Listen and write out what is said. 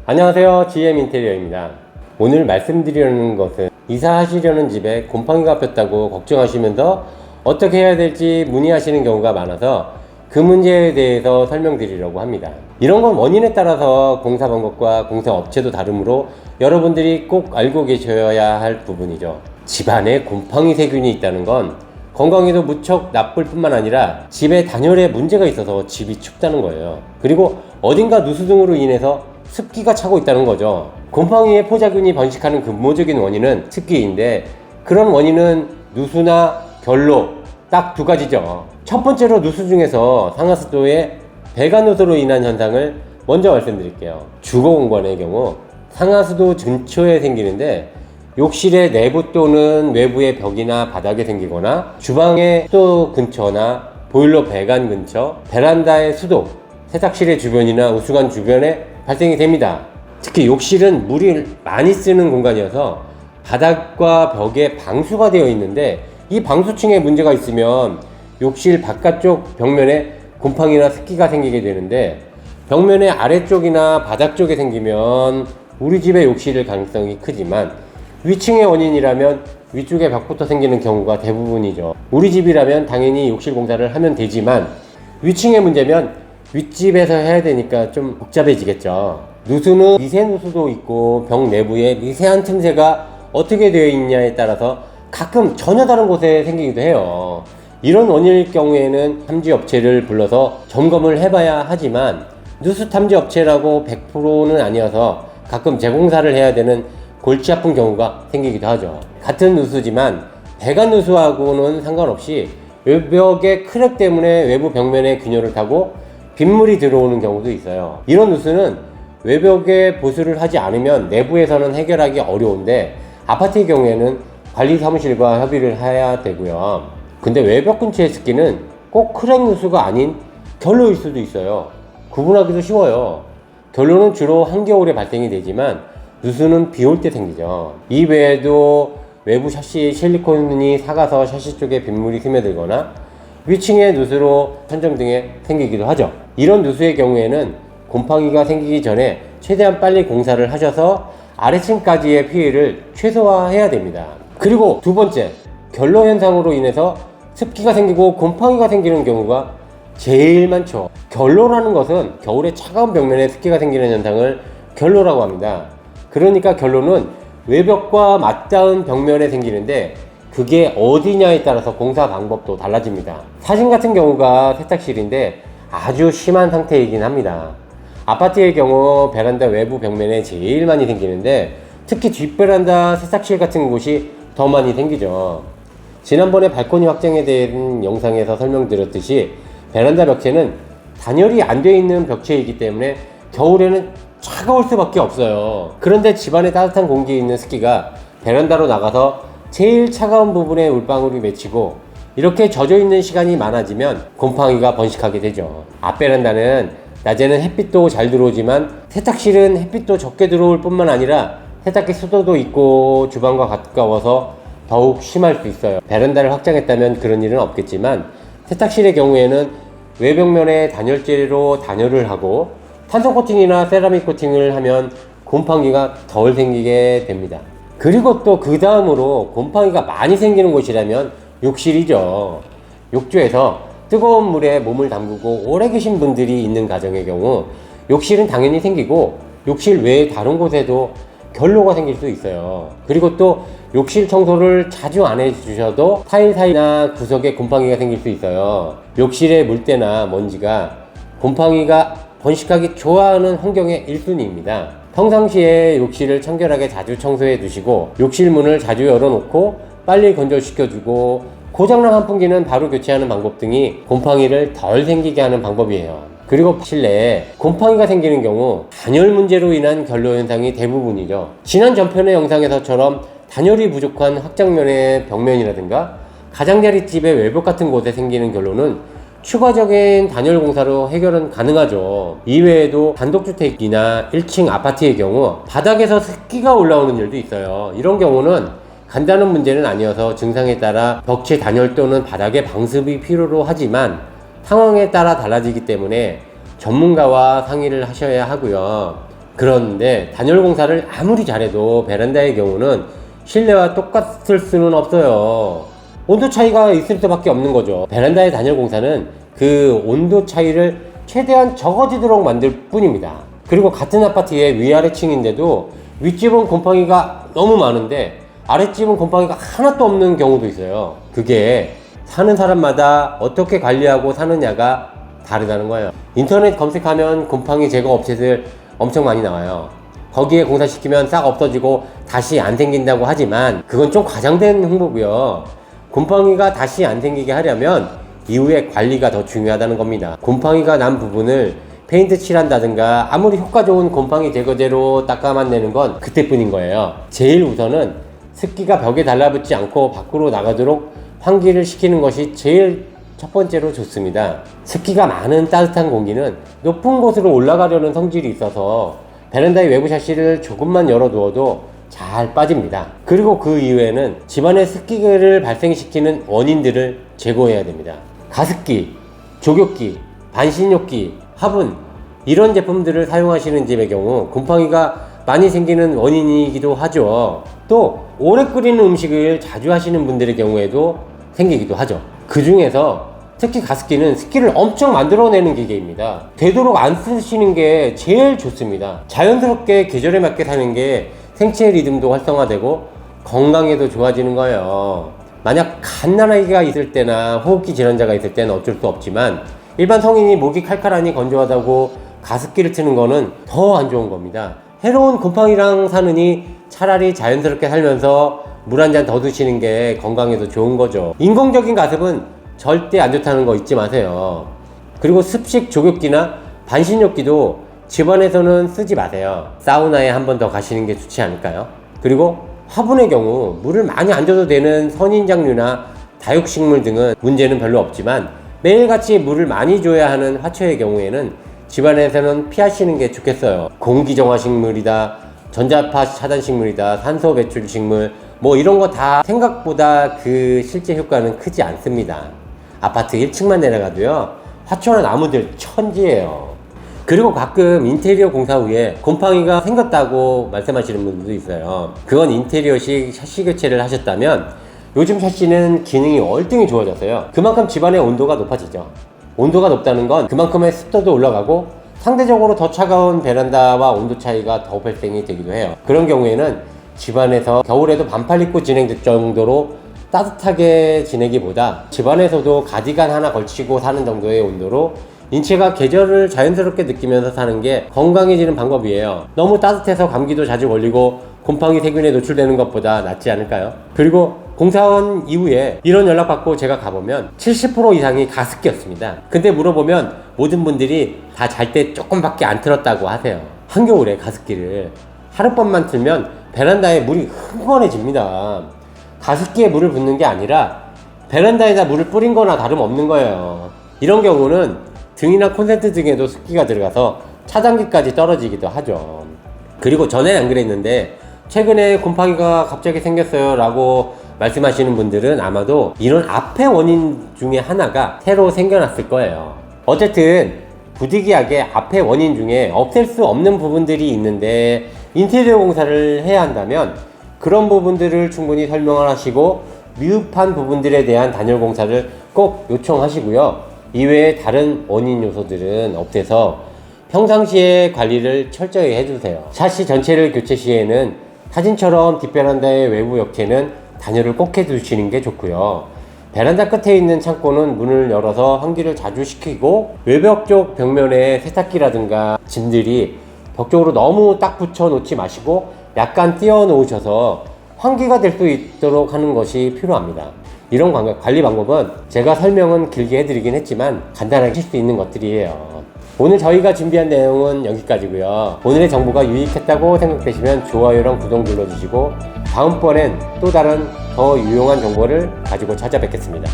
안녕하세요, GM 인테리어입니다. 오늘 말씀드리려는 것은 이사하시려는 집에 곰팡이가 폈다고 걱정하시면서 어떻게 해야 될지 문의하시는 경우가 많아서 그 문제에 대해서 설명드리려고 합니다. 이런 건 원인에 따라서 공사 방법과 공사 업체도 다르므로 여러분들이 꼭 알고 계셔야 할 부분이죠. 집안에 곰팡이 세균이 있다는 건 건강에도 무척 나쁠 뿐만 아니라 집에 단열에 문제가 있어서 집이 춥다는 거예요. 그리고 어딘가 누수 등으로 인해서 습기가 차고 있다는 거죠. 곰팡이의 포자균이 번식하는 근본적인 원인은 습기인데, 그런 원인은 누수나 결로 딱 두 가지죠. 첫 번째로 누수 중에서 상하수도의 배관누수로 인한 현상을 먼저 말씀드릴게요. 주거 공간의 경우 상하수도 근처에 생기는데, 욕실의 내부 또는 외부의 벽이나 바닥에 생기거나 주방의 수도 근처나 보일러 배관 근처, 베란다의 수도, 세탁실의 주변이나 우수관 주변에 발생이 됩니다. 특히 욕실은 물이 많이 쓰는 공간이어서 바닥과 벽에 방수가 되어 있는데, 이 방수층에 문제가 있으면 욕실 바깥쪽 벽면에 곰팡이나 습기가 생기게 되는데, 벽면의 아래쪽이나 바닥 쪽에 생기면 우리 집의 욕실일 가능성이 크지만, 위층의 원인이라면 위쪽의 벽부터 생기는 경우가 대부분이죠. 우리 집이라면 당연히 욕실 공사를 하면 되지만, 위층의 문제면 윗집에서 해야 되니까 좀 복잡해지겠죠. 누수는 미세 누수도 있고 벽 내부에 미세한 틈새가 어떻게 되어 있냐에 따라서 가끔 전혀 다른 곳에 생기기도 해요. 이런 원인일 경우에는 탐지 업체를 불러서 점검을 해봐야 하지만, 누수 탐지 업체라고 100%는 아니어서 가끔 재공사를 해야 되는 골치 아픈 경우가 생기기도 하죠. 같은 누수지만 배관 누수하고는 상관없이 외벽의 크랙 때문에 외부 벽면에 균열을 타고 빗물이 들어오는 경우도 있어요. 이런 누수는 외벽에 보수를 하지 않으면 내부에서는 해결하기 어려운데, 아파트의 경우에는 관리사무실과 협의를 해야 되고요. 근데 외벽 근처의 습기는 꼭 크랙 누수가 아닌 결로일 수도 있어요. 구분하기도 쉬워요. 결로는 주로 한겨울에 발생이 되지만 누수는 비 올 때 생기죠. 이 외에도 외부 샤시에 실리콘이 삭아서 샤시 쪽에 빗물이 스며들거나 위층의 누수로 천정 등에 생기기도 하죠. 이런 누수의 경우에는 곰팡이가 생기기 전에 최대한 빨리 공사를 하셔서 아래층까지의 피해를 최소화해야 됩니다. 그리고 두 번째, 결로 현상으로 인해서 습기가 생기고 곰팡이가 생기는 경우가 제일 많죠. 결로라는 것은 겨울에 차가운 벽면에 습기가 생기는 현상을 결로라고 합니다. 그러니까 결로는 외벽과 맞닿은 벽면에 생기는데, 그게 어디냐에 따라서 공사 방법도 달라집니다. 사진 같은 경우가 세탁실인데 아주 심한 상태이긴 합니다. 아파트의 경우 베란다 외부 벽면에 제일 많이 생기는데, 특히 뒷베란다 세탁실 같은 곳이 더 많이 생기죠. 지난번에 발코니 확장에 대한 영상에서 설명드렸듯이 베란다 벽체는 단열이 안 되어 있는 벽체이기 때문에 겨울에는 차가울 수밖에 없어요. 그런데 집안에 따뜻한 공기에 있는 습기가 베란다로 나가서 제일 차가운 부분에 물방울이 맺히고, 이렇게 젖어 있는 시간이 많아지면 곰팡이가 번식하게 되죠. 앞베란다는 낮에는 햇빛도 잘 들어오지만 세탁실은 햇빛도 적게 들어올 뿐만 아니라 세탁기 수도도 있고 주방과 가까워서 더욱 심할 수 있어요. 베란다를 확장했다면 그런 일은 없겠지만, 세탁실의 경우에는 외벽면에 단열재로 단열을 하고 탄성 코팅이나 세라믹 코팅을 하면 곰팡이가 덜 생기게 됩니다. 그리고 또 그 다음으로 곰팡이가 많이 생기는 곳이라면 욕실이죠. 욕조에서 뜨거운 물에 몸을 담그고 오래 계신 분들이 있는 가정의 경우 욕실은 당연히 생기고, 욕실 외에 다른 곳에도 결로가 생길 수 있어요. 그리고 또 욕실 청소를 자주 안 해주셔도 타일 사이나 구석에 곰팡이가 생길 수 있어요. 욕실의 물때나 먼지가 곰팡이가 번식하기 좋아하는 환경의 1순위입니다. 평상시에 욕실을 청결하게 자주 청소해 두시고, 욕실 문을 자주 열어놓고 빨리 건조시켜주고, 고장난 환풍기는 바로 교체하는 방법 등이 곰팡이를 덜 생기게 하는 방법이에요. 그리고 실내에 곰팡이가 생기는 경우 단열 문제로 인한 결로 현상이 대부분이죠. 지난 전편의 영상에서처럼 단열이 부족한 확장면의 벽면이라든가 가장자리집의 외벽 같은 곳에 생기는 결로는 추가적인 단열 공사로 해결은 가능하죠. 이외에도 단독주택이나 1층 아파트의 경우 바닥에서 습기가 올라오는 일도 있어요. 이런 경우는 간단한 문제는 아니어서 증상에 따라 벽체 단열 또는 바닥의 방습이 필요로 하지만 상황에 따라 달라지기 때문에 전문가와 상의를 하셔야 하고요. 그런데 단열 공사를 아무리 잘해도 베란다의 경우는 실내와 똑같을 수는 없어요. 온도 차이가 있을 수밖에 없는 거죠. 베란다의 단열 공사는 그 온도 차이를 최대한 적어지도록 만들 뿐입니다. 그리고 같은 아파트의 위아래층인데도 윗집은 곰팡이가 너무 많은데 아랫집은 곰팡이가 하나도 없는 경우도 있어요. 그게 사는 사람마다 어떻게 관리하고 사느냐가 다르다는 거예요. 인터넷 검색하면 곰팡이 제거 업체들 엄청 많이 나와요. 거기에 공사시키면 싹 없어지고 다시 안 생긴다고 하지만 그건 좀 과장된 홍보고요. 곰팡이가 다시 안 생기게 하려면 이후에 관리가 더 중요하다는 겁니다. 곰팡이가 난 부분을 페인트 칠한다든가 아무리 효과 좋은 곰팡이 제거제로 닦아만 내는 건 그때뿐인 거예요. 제일 우선은 습기가 벽에 달라붙지 않고 밖으로 나가도록 환기를 시키는 것이 제일 첫 번째로 좋습니다. 습기가 많은 따뜻한 공기는 높은 곳으로 올라가려는 성질이 있어서 베란다의 외부 샤시를 조금만 열어두어도 잘 빠집니다. 그리고 그 이후에는 집안의 습기를 발생시키는 원인들을 제거해야 됩니다. 가습기, 조격기, 반신욕기, 화분 이런 제품들을 사용하시는 집의 경우 곰팡이가 많이 생기는 원인이기도 하죠. 또 오래 끓이는 음식을 자주 하시는 분들의 경우에도 생기기도 하죠. 그 중에서 특히 가습기는 습기를 엄청 만들어내는 기계입니다. 되도록 안 쓰시는 게 제일 좋습니다. 자연스럽게 계절에 맞게 사는 게 생체 리듬도 활성화되고 건강에도 좋아지는 거예요. 만약 갓난아기가 있을 때나 호흡기 질환자가 있을 때는 어쩔 수 없지만 일반 성인이 목이 칼칼하니 건조하다고 가습기를 트는 거는 더 안 좋은 겁니다. 해로운 곰팡이랑 사느니 차라리 자연스럽게 살면서 물 한 잔 더 드시는 게 건강에도 좋은 거죠. 인공적인 가습은 절대 안 좋다는 거 잊지 마세요. 그리고 습식 조격기나 반신욕기도 집안에서는 쓰지 마세요. 사우나에 한 번 더 가시는 게 좋지 않을까요? 그리고 화분의 경우 물을 많이 안 줘도 되는 선인장류나 다육식물 등은 문제는 별로 없지만 매일같이 물을 많이 줘야 하는 화초의 경우에는 집안에서는 피하시는 게 좋겠어요. 공기정화식물이다, 전자파 차단식물이다, 산소 배출식물 뭐 이런 거 다 생각보다 그 실제 효과는 크지 않습니다. 아파트 1층만 내려가도요 화초나 나무들 천지예요. 그리고 가끔 인테리어 공사 후에 곰팡이가 생겼다고 말씀하시는 분들도 있어요. 그건 인테리어식 샤시 교체를 하셨다면 요즘 샤시는 기능이 월등히 좋아졌어요. 그만큼 집안의 온도가 높아지죠. 온도가 높다는 건 그만큼의 습도도 올라가고 상대적으로 더 차가운 베란다와 온도 차이가 더 발생이 되기도 해요. 그런 경우에는 집안에서 겨울에도 반팔 입고 지낼 정도로 따뜻하게 지내기보다 집안에서도 가디건 하나 걸치고 사는 정도의 온도로 인체가 계절을 자연스럽게 느끼면서 사는 게 건강해지는 방법이에요. 너무 따뜻해서 감기도 자주 걸리고 곰팡이 세균에 노출되는 것보다 낫지 않을까요? 그리고 공사원 이후에 이런 연락 받고 제가 가보면 70% 이상이 가습기였습니다. 근데 물어보면 모든 분들이 다 잘 때 조금밖에 안 틀었다고 하세요. 한겨울에 가습기를 하룻밤만 틀면 베란다에 물이 흥건해집니다. 가습기에 물을 붓는 게 아니라 베란다에다 물을 뿌린 거나 다름없는 거예요. 이런 경우는 등이나 콘센트 등에도 습기가 들어가서 차단기까지 떨어지기도 하죠. 그리고 전엔 안 그랬는데 최근에 곰팡이가 갑자기 생겼어요 라고 말씀하시는 분들은 아마도 이런 앞의 원인 중에 하나가 새로 생겨났을 거예요. 어쨌든 부득이하게 앞의 원인 중에 없앨 수 없는 부분들이 있는데 인테리어 공사를 해야 한다면 그런 부분들을 충분히 설명을 하시고 미흡한 부분들에 대한 단열 공사를 꼭 요청하시고요. 이외에 다른 원인 요소들은 없애서 평상시에 관리를 철저히 해주세요. 샤시 전체를 교체 시에는 사진처럼 뒷베란다의 외부 역회는 단열을 꼭 해두시는 게 좋고요. 베란다 끝에 있는 창고는 문을 열어서 환기를 자주 시키고 외벽 쪽 벽면에 세탁기라든가 짐들이 벽 쪽으로 너무 딱 붙여 놓지 마시고 약간 띄워 놓으셔서 환기가 될 수 있도록 하는 것이 필요합니다. 이런 관리 방법은 제가 설명은 길게 해드리긴 했지만 간단하게 하실 수 있는 것들이에요. 오늘 저희가 준비한 내용은 여기까지고요. 오늘의 정보가 유익했다고 생각되시면 좋아요랑 구독 눌러주시고 다음번엔 또 다른 더 유용한 정보를 가지고 찾아뵙겠습니다.